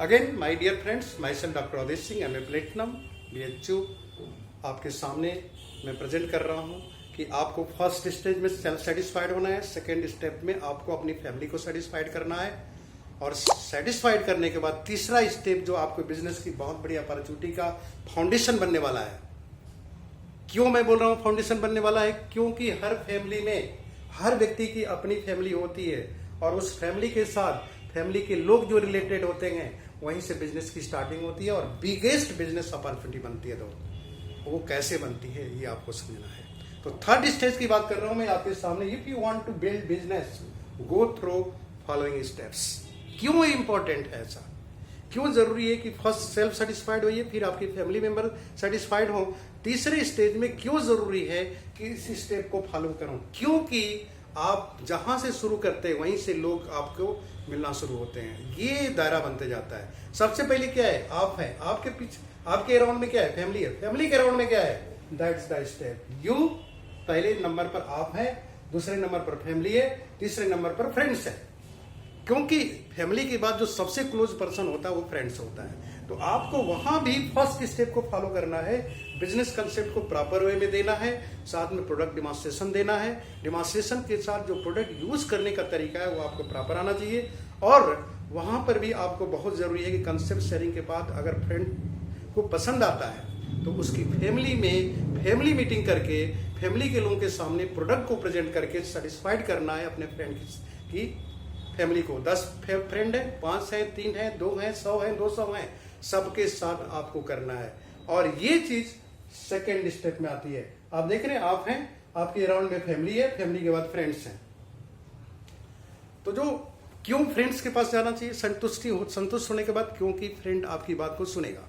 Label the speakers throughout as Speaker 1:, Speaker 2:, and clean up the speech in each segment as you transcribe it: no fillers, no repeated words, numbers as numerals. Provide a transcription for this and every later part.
Speaker 1: Again my dear friends, myself doctor Avadhesh Singh, M A platinum BHU आपके सामने मैं present कर रहा हूँ कि आपको फर्स्ट स्टेज में सेल्फ सेटिस्फाइड होना है, सेकेंड स्टेप में आपको अपनी फैमिली को सेटिस्फाइड करना है और सेटिस्फाइड करने के बाद तीसरा स्टेप जो आपको बिजनेस की बहुत बड़ी अपॉर्चुनिटी का फाउंडेशन बनने वाला है। क्यों मैं बोल रहा हूँ फाउंडेशन बनने वाला है? क्योंकि हर फैमिली में हर व्यक्ति की अपनी फैमिली होती है और उस फैमिली के साथ फैमिली के लोग जो रिलेटेड होते हैं वहीं से बिजनेस की स्टार्टिंग होती है और बिगेस्ट बिजनेस अपॉर्चुनिटी बनती है। तो वो कैसे बनती है ये आपको समझना है। तो थर्ड स्टेज की बात कर रहा हूं मैं आपके सामने। If you want to build business, go through following steps. क्यों इंपॉर्टेंट है ऐसा? क्यों जरूरी है कि फर्स्ट सेल्फ सेटिस्फाइड होइए, फिर आपकी फैमिली मेंबर सेटिस्फाइड हो? तीसरे स्टेज में क्यों जरूरी है कि इस स्टेप को फॉलो करूं? क्योंकि आप जहां से शुरू करते हैं वहीं से लोग आपको मिलना शुरू होते हैं। ये दायरा बनते जाता है। सबसे पहले क्या है? आप हैं, आपके पीछे आपके अराउंड में क्या है? फैमिली है, फैमिली के अराउंड में क्या है? That's the step. यू पहले नंबर पर आप हैं, दूसरे नंबर पर फैमिली है, तीसरे नंबर पर फ्रेंड्स है। क्योंकि फैमिली के बाद जो सबसे क्लोज पर्सन होता है वो फ्रेंड्स होता है। तो आपको वहां भी फर्स्ट स्टेप को फॉलो करना है। बिजनेस कंसेप्ट को प्रॉपर वे में देना है, साथ में प्रोडक्ट डिमॉन्स्ट्रेशन देना है। डिमॉन्स्ट्रेशन के साथ जो प्रोडक्ट यूज करने का तरीका है वो आपको प्रॉपर आना चाहिए। और वहां पर भी आपको बहुत जरूरी है कि कंसेप्ट शेयरिंग के बाद अगर फ्रेंड को पसंद आता है तो उसकी फैमिली में फैमिली मीटिंग करके फैमिली के लोगों के सामने प्रोडक्ट को प्रेजेंट करके सेटिस्फाइड करना है अपने फ्रेंड की फैमिली को। 10 फ्रेंड है, 5 है, 3 है, 2 है, 100 है, 200 है, सबके साथ आपको करना है। और ये चीज सेकेंड स्टेप में आती है। आप देख रहे हैं, आप हैं, आपके अराउंड में फैमिली है, फैमिली के बाद फ्रेंड्स हैं। तो जो क्यों फ्रेंड्स के पास जाना चाहिए? संतुष्ट होने के बाद, क्योंकि फ्रेंड आपकी बात को सुनेगा।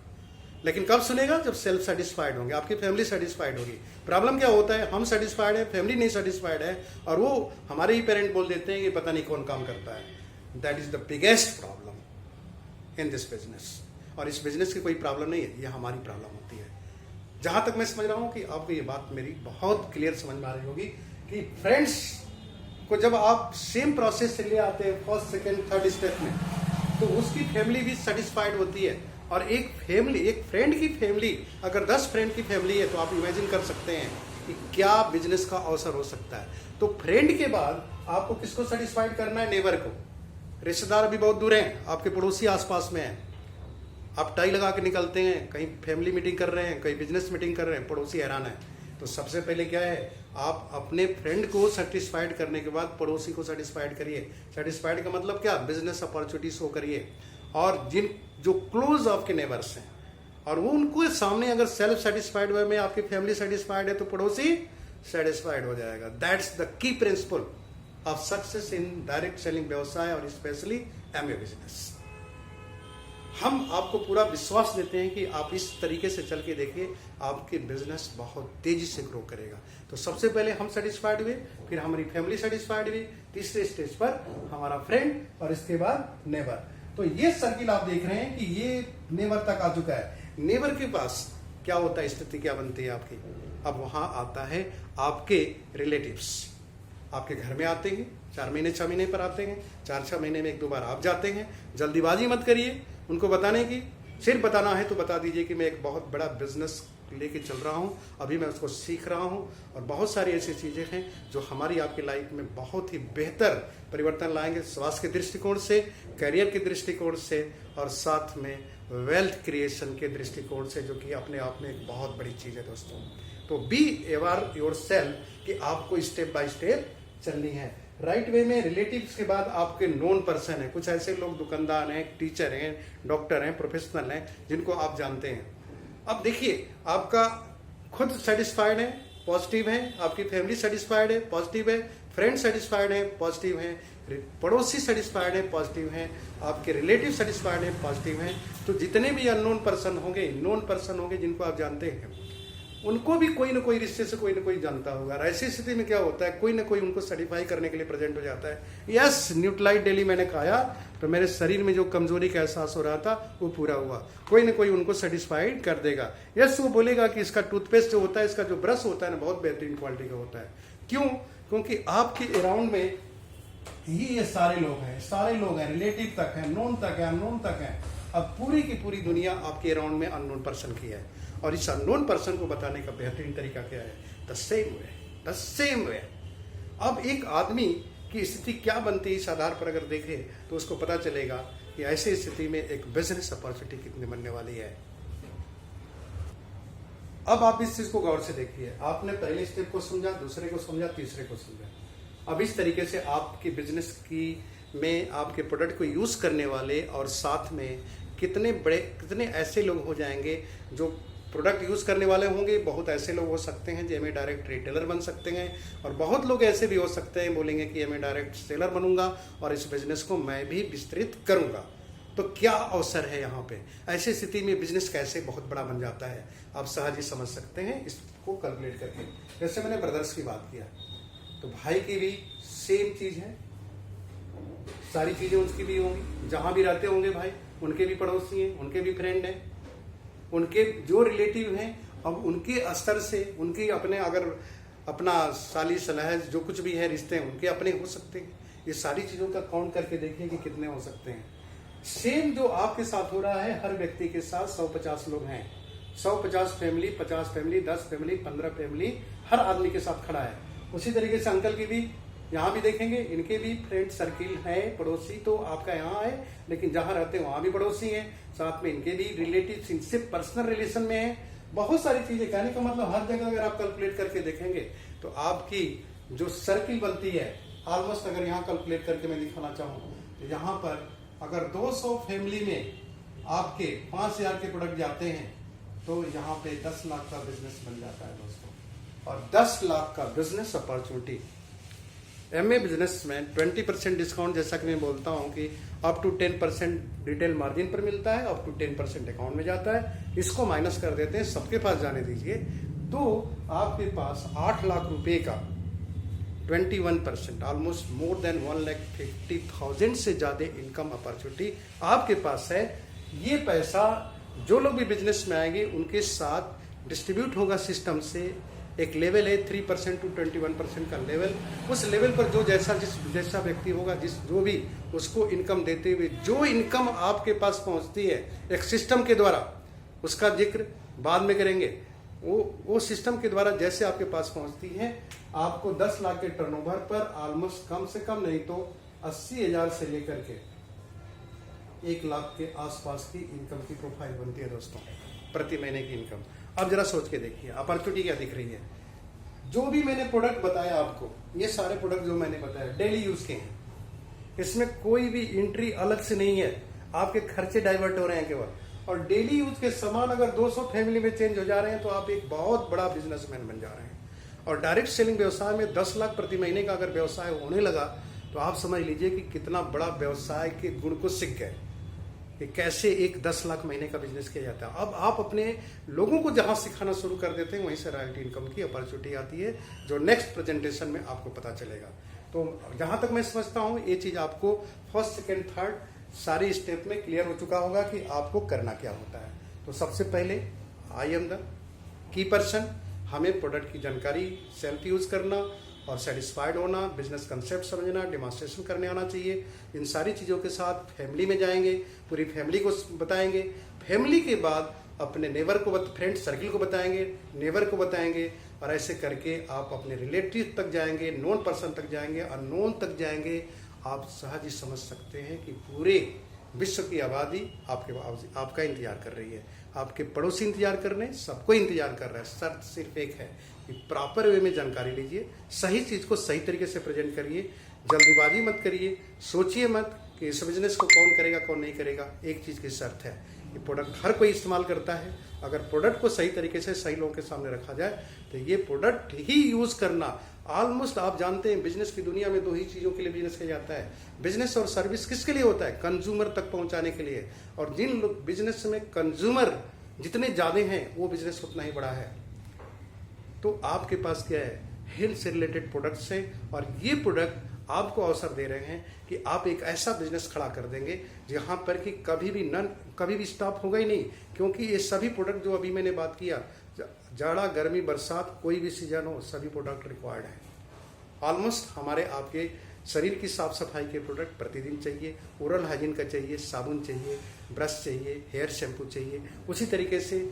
Speaker 1: लेकिन कब सुनेगा? जब सेल्फ सेटिस्फाइड होंगे, आपकी फैमिली सेटिस्फाइड होगी। प्रॉब्लम क्या होता है? हम सेटिस्फाइड है, फैमिली नहीं सेटिस्फाइड है और वो हमारे ही पेरेंट बोल देते हैं कि पता नहीं कौन काम करता है। That is the biggest problem in this business. और इस बिजनेस की कोई प्रॉब्लम नहीं है, ये हमारी प्रॉब्लम होती है। जहां तक मैं समझ रहा हूं कि आपको ये बात मेरी बहुत क्लियर समझ में आ रही होगी कि फ्रेंड्स को जब आप सेम प्रोसेस से ले आते हैं फर्स्ट सेकेंड थर्ड स्टेप में, तो उसकी फैमिली भी सेटिस्फाइड होती है। और एक फ्रेंड की फैमिली, अगर 10 फ्रेंड की फैमिली है तो आप इमेजिन कर सकते हैं कि क्या बिजनेस का अवसर हो सकता है। तो फ्रेंड के बाद आपको किसको सेटिस्फाइड करना है? नेबर को। रिश्तेदार अभी बहुत दूर हैं, आपके पड़ोसी आसपास में हैं। आप टाई लगा के निकलते हैं, कहीं फैमिली मीटिंग कर रहे हैं, कहीं बिजनेस मीटिंग कर रहे हैं, पड़ोसी हैरान है। तो सबसे पहले क्या है? आप अपने फ्रेंड को सेटिस्फाइड करने के बाद पड़ोसी को सेटिस्फाइड करिए। सेटिस्फाइड का मतलब क्या? बिजनेस अपॉर्चुनिटी शो करिए। और जो क्लोज आपके नेबर्स हैं और वो उनको सामने अगर सेल्फ सेटिस्फाइड वे में आपकी फैमिली सेटिस्फाइड है तो पड़ोसी सेटिस्फाइड हो जाएगा। That's the key principle of success in direct selling व्यवसाय और स्पेशली MA बिजनेस। हम आपको पूरा विश्वास देते हैं कि आप इस तरीके से चल के देखिए, आपके बिजनेस बहुत तेजी से ग्रो करेगा। तो सबसे पहले हम सेटिस्फाइड हुए, फिर हमारी फैमिली सेटिस्फाइड हुई, तीसरे स्टेज पर हमारा फ्रेंड और इसके बाद नेबर। तो ये सर्किल आप देख रहे हैं कि ये नेबर तक आ चुका है। नेबर के पास क्या होता है? स्थिति क्या बनती है आपकी? अब वहां आता है आपके रिलेटिव्स, आपके घर में आते हैं, 4 महीने 6 महीने पर आते हैं, 4-6 महीने में 1-2 बार आप जाते हैं। जल्दीबाजी मत करिए उनको बताने की। सिर्फ बताना है तो बता दीजिए कि मैं एक बहुत बड़ा बिजनेस लेके चल रहा हूं, अभी मैं उसको सीख रहा हूं और बहुत सारी ऐसी चीजें हैं जो हमारी आपकी लाइफ में बहुत ही बेहतर परिवर्तन लाएंगे, स्वास्थ्य के दृष्टिकोण से, करियर के दृष्टिकोण से और साथ में वेल्थ क्रिएशन के दृष्टिकोण से, जो कि अपने आप में एक बहुत बड़ी चीज है दोस्तों। तो बी अवेयर योरसेल्फ कि आपको स्टेप बाय स्टेप चलनी है राइट वे में। रिलेटिव्स के बाद आपके नोन पर्सन है, कुछ ऐसे लोग दुकानदार हैं, टीचर हैं, डॉक्टर हैं, प्रोफेशनल हैं, जिनको आप जानते हैं। अब देखिए, आपका खुद सेटिस्फाइड है, पॉजिटिव है, आपकी फैमिली सेटिस्फाइड है, पॉजिटिव है, फ्रेंड सेटिस्फाइड है, पॉजिटिव है, पड़ोसी सेटिस्फाइड है, पॉजिटिव है, आपके रिलेटिव सेटिस्फाइड है, पॉजिटिव है। तो जितने भी अननोन पर्सन होंगे, नोन पर्सन होंगे, जिनको आप जानते हैं, उनको भी कोई ना कोई रिश्ते से कोई ना कोई जानता होगा। ऐसी स्थिति में क्या होता है? कोई ना कोई उनको सेटिस्फाई करने के लिए प्रेजेंट हो जाता है। यस, न्यूट्रालाइट डेली मैंने खाया तो मेरे शरीर में जो कमजोरी का एहसास हो रहा था वो पूरा हुआ। कोई ना कोई उनको सेटिस्फाइड कर देगा। यस, वो बोलेगा कि इसका टूथपेस्ट जो होता है, इसका जो ब्रश होता है ना, बहुत बेहतरीन क्वालिटी का होता है। क्यों? क्योंकि आपके अराउंड में ये सारे लोग हैं, रिलेटिव तक है, नोन तक है, अननोन तक है। अब पूरी की पूरी दुनिया आपके अराउंड में अननोन पर्सन की है, और इस अननोन पर्सन को बताने का बेहतरीन तरीका क्या है? The same way. अब एक आदमी की स्थिति क्या बनती है, इस आधार पर अगर देखें तो उसको पता चलेगा कि ऐसी स्थिति में एक बिजनेस अपॉर्चुनिटी कितनी बनने वाली है। अब आप इस चीज को गौर से देखिए। आपने पहले स्टेप को समझा, दूसरे को समझा, तीसरे को समझा। अब इस तरीके से आपकी बिजनेस की में आपके प्रोडक्ट को यूज करने वाले और साथ में कितने ऐसे लोग हो जाएंगे जो प्रोडक्ट यूज करने वाले होंगे। बहुत ऐसे लोग हो सकते हैं जो हमें डायरेक्ट रिटेलर बन सकते हैं, और बहुत लोग ऐसे भी हो सकते हैं बोलेंगे कि हमें डायरेक्ट सेलर बनूंगा और इस बिजनेस को मैं भी विस्तृत करूंगा। तो क्या अवसर है यहाँ पे? ऐसी स्थिति में बिजनेस कैसे बहुत बड़ा बन जाता है, आप सहज ही समझ सकते हैं इसको कैलकुलेट करके। जैसे मैंने ब्रदर्स की बात किया, तो भाई की भी सेम चीज है, सारी चीजें उसकी भी होंगी, जहां भी रहते होंगे भाई, उनके भी पड़ोसी हैं, उनके भी फ्रेंड हैं, उनके जो रिलेटिव हैं। अब उनके स्तर से उनके अपने अगर अपना साली सलहज जो कुछ भी है रिश्ते हैं उनके अपने हो सकते हैं। ये सारी चीजों का काउंट करके देखिए कि कितने हो सकते हैं। सेम जो आपके साथ हो रहा है, हर व्यक्ति के साथ 150 लोग हैं, 150 फैमिली, 50 फैमिली, 10 फैमिली, 15 फैमिली, हर आदमी के साथ खड़ा है। उसी तरीके से अंकल की भी यहाँ भी देखेंगे, इनके भी फ्रेंड सर्किल है, पड़ोसी तो आपका यहाँ है, लेकिन जहाँ रहते हैं वहां भी पड़ोसी हैं, साथ में इनके भी रिलेटिव इनसे पर्सनल रिलेशन में है। बहुत सारी चीजें, कहने का मतलब हर जगह अगर आप कैलकुलेट करके देखेंगे तो आपकी जो सर्किल बनती है ऑलमोस्ट, अगर यहाँ कैलकुलेट करके मैं दिखाना चाहूँ तो यहाँ पर अगर 200 फैमिली में आपके 5000 के प्रोडक्ट जाते हैं तो यहाँ पे 10 लाख का बिजनेस बन जाता है दोस्तों। और 10 लाख का बिजनेस अपॉर्चुनिटी एमए बिजनेस में 20% डिस्काउंट, जैसा कि मैं बोलता हूं कि अप टू 10% रिटेल मार्जिन पर मिलता है, अप टू 10% अकाउंट में जाता है। इसको माइनस कर देते हैं, सबके पास जाने दीजिए, तो आपके पास 8 लाख रुपए का 21%, ऑलमोस्ट मोर देन 1,50,000 से ज्यादा इनकम अपॉर्चुनिटी आपके पास है। ये पैसा जो लोग भी बिजनेस में आएंगे उनके साथ डिस्ट्रीब्यूट होगा सिस्टम से। एक लेवल है 3% टू 21% का लेवल, उस लेवल पर जो जैसा व्यक्ति होगा, जो भी उसको इनकम देते हुए जो इनकम आपके पास पहुंचती है एक सिस्टम के द्वारा, उसका जिक्र बाद में करेंगे। वो सिस्टम के द्वारा जैसे आपके पास पहुंचती है, आपको 10 लाख के टर्नओवर पर ऑलमोस्ट कम से कम नहीं तो 80,000 से लेकर के 1 लाख के आसपास की इनकम की प्रोफाइल बनती है दोस्तों, प्रति महीने की इनकम। अब जरा सोच के देखिए अपॉर्चुनिटी क्या दिख रही है। जो भी मैंने प्रोडक्ट बताया आपको, ये सारे प्रोडक्ट जो मैंने बताया डेली यूज के हैं, इसमें कोई भी एंट्री अलग से नहीं है, आपके खर्चे डाइवर्ट हो रहे हैं केवल। और डेली यूज के सामान अगर 200 फैमिली में चेंज हो जा रहे हैं तो आप एक बहुत बड़ा बिजनेसमैन बन जा रहे हैं। और डायरेक्ट सेलिंग व्यवसाय में 10 लाख प्रति महीने का अगर व्यवसाय होने लगा तो आप समझ लीजिए कि कितना बड़ा व्यवसाय के गुण को सीख गए कि कैसे एक 10 लाख महीने का बिजनेस किया जाता है। अब आप अपने लोगों को जहां सिखाना शुरू कर देते हैं वहीं से रॉयल्टी इनकम की अपॉर्चुनिटी आती है, जो नेक्स्ट प्रेजेंटेशन में आपको पता चलेगा। तो जहां तक मैं समझता हूं ये चीज आपको फर्स्ट सेकेंड थर्ड सारी स्टेप में क्लियर हो चुका होगा कि आपको करना क्या होता है। तो सबसे पहले I am the key person, हमें प्रोडक्ट की जानकारी सेल्फ यूज करना और सेटिस्फाइड होना, बिजनेस कंसेप्ट समझना, डेमोन्स्ट्रेशन करने आना चाहिए। इन सारी चीज़ों के साथ फैमिली में जाएंगे, पूरी फैमिली को बताएंगे। फैमिली के बाद अपने नेबर को, फ्रेंड सर्किल को बताएंगे, नेबर को बताएंगे, और ऐसे करके आप अपने रिलेटिव तक जाएंगे, नोन पर्सन तक जाएंगे, अननोन तक जाएंगे। आप सहज ही समझ सकते हैं कि पूरे विश्व की आबादी आपका इंतजार कर रही है, आपके पड़ोसी इंतजार कर रहे हैं, सबको इंतजार कर रहा है। शर्त सिर्फ एक है कि प्रॉपर वे में जानकारी लीजिए, सही चीज को सही तरीके से प्रेजेंट करिए, जल्दीबाजी मत करिए, सोचिए मत कि इस बिजनेस को कौन करेगा कौन नहीं करेगा। एक चीज की शर्त है कि प्रोडक्ट हर कोई इस्तेमाल करता है, अगर प्रोडक्ट को सही तरीके से सही लोगों के सामने रखा जाए तो ये प्रोडक्ट ही यूज करना। ऑलमोस्ट आप जानते हैं बिजनेस की दुनिया में 2 ही चीजों के लिए बिजनेस किया जाता है, बिजनेस और सर्विस। किसके लिए होता है? कंज्यूमर तक पहुंचाने के लिए। और जिन लोग बिजनेस में कंज्यूमर जितने ज्यादा हैं वो बिजनेस उतना ही बड़ा है। तो आपके पास क्या है? हेल्थ से रिलेटेड प्रोडक्ट्स हैं, और ये प्रोडक्ट आपको अवसर दे रहे हैं कि आप एक ऐसा बिजनेस खड़ा कर देंगे जहां पर कि कभी भी स्टॉप होगा ही नहीं। क्योंकि ये सभी प्रोडक्ट जो अभी मैंने बात किया, जाड़ा गर्मी बरसात कोई भी सीजन हो, सभी प्रोडक्ट रिक्वायर्ड है। ऑलमोस्ट हमारे आपके शरीर की साफ सफाई के प्रोडक्ट प्रतिदिन चाहिए, ओरल हाइजीन का चाहिए, साबुन चाहिए, ब्रश चाहिए, हेयर शैम्पू चाहिए। उसी तरीके से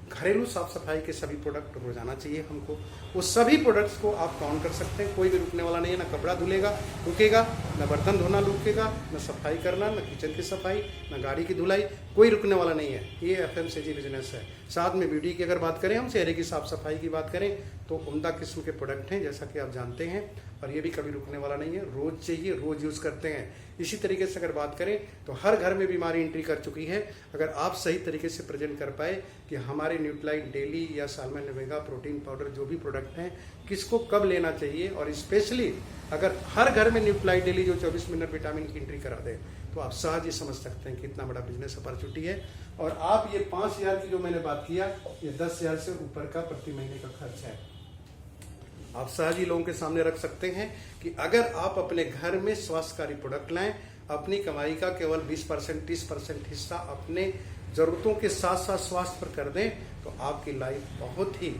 Speaker 1: घरेलू साफ सफाई के सभी प्रोडक्ट रोजाना चाहिए हमको। उस सभी प्रोडक्ट्स को आप काउंट कर सकते हैं, कोई भी रुकने वाला नहीं है। ना कपड़ा धुलेगा रुकेगा, ना बर्तन धोना रुकेगा, ना सफाई करना, ना किचन की सफाई, ना गाड़ी की धुलाई, कोई रुकने वाला नहीं है। ये FMCG बिजनेस है। साथ में ब्यूटी की अगर बात करें, हम चेहरे की साफ सफाई की बात करें तो उम्दा किस्म के प्रोडक्ट हैं, जैसा कि आप जानते हैं, और ये भी कभी रुकने वाला नहीं है। रोज चाहिए, रोज यूज करते हैं। इसी तरीके से अगर बात करें तो हर घर में बीमारी एंट्री कर चुकी है। अगर आप सही तरीके से प्रेजेंट कर पाए कि हमारे न्यूट्रीलाइट डेली या सालमन ओमेगा प्रोटीन पाउडर जो भी प्रोडक्ट हैं किसको कब लेना चाहिए, और स्पेशली अगर हर घर में न्यूट्रीलाइट डेली जो 24 मिनट विटामिन की एंट्री करा दे तो आप सहज ही समझ सकते हैं कि इतना बड़ा बिजनेस अपॉर्चुनिटी है। और आप ये 5,000 की जो मैंने बात किया, ये 10,000 से ऊपर का प्रति महीने का खर्च है। आप सहज ही लोगों के सामने रख सकते हैं कि अगर आप अपने घर में स्वास्थ्यकारी प्रोडक्ट लाएं, अपनी कमाई का केवल 20% 30% हिस्सा अपने जरूरतों के साथ साथ स्वास्थ्य पर कर दें तो आपकी लाइफ बहुत ही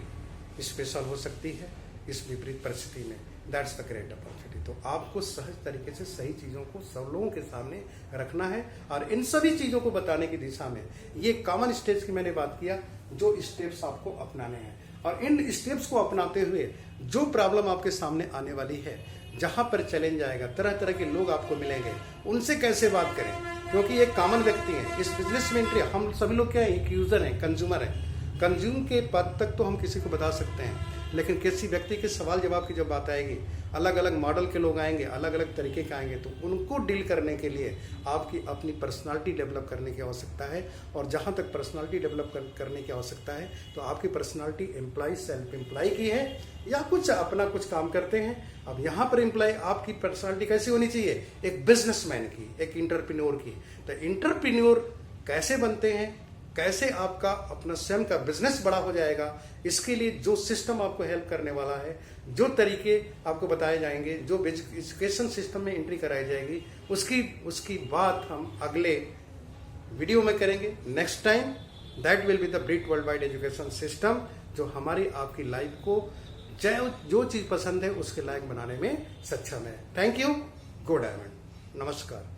Speaker 1: स्पेशल हो सकती है इस विपरीत परिस्थिति में। That's the great opportunity. तो आपको सहज तरीके से सही चीजों को सब लोगों के सामने रखना है, और इन सभी चीजों को बताने की दिशा में ये कॉमन स्टेप्स की मैंने बात किया, जो स्टेप्स आपको अपनाने हैं। और इन स्टेप्स को अपनाते हुए जो प्रॉब्लम आपके सामने आने वाली है, जहां पर चैलेंज आएगा, तरह तरह के लोग आपको मिलेंगे, उनसे कैसे बात करें, क्योंकि एक कॉमन व्यक्ति है इस बिजनेस में एंट्री। हम सभी लोग क्या है, एक यूजर है, कंज्यूमर है। कंज्यूम के पद तक तो हम किसी को बता सकते हैं, लेकिन किसी व्यक्ति के सवाल जवाब की जब बात आएगी, अलग अलग मॉडल के लोग आएंगे, अलग अलग तरीके के आएंगे, तो उनको डील करने के लिए आपकी अपनी पर्सनालिटी डेवलप करने की आवश्यकता है। और जहां तक पर्सनालिटी डेवलप करने की आवश्यकता है तो आपकी पर्सनालिटी एम्प्लॉय सेल्फ एम्प्लॉय की है या कुछ अपना कुछ काम करते हैं। अब यहाँ पर एम्प्लॉय आपकी पर्सनालिटी कैसी होनी चाहिए, एक बिजनेसमैन की, एक इंटरप्रेन्योर की। तो इंटरप्रेन्योर कैसे बनते हैं, कैसे आपका अपना स्वयं का बिजनेस बड़ा हो जाएगा, इसके लिए जो सिस्टम आपको हेल्प करने वाला है, जो तरीके आपको बताए जाएंगे, जो एजुकेशन सिस्टम में एंट्री कराई जाएगी, उसकी बात हम अगले वीडियो में करेंगे। Next time that will be the brit world wide education system, जो हमारी आपकी लाइफ को जो चीज पसंद है उसके लायक बनाने में सक्षम है। Thank you. Go diamond. नमस्कार।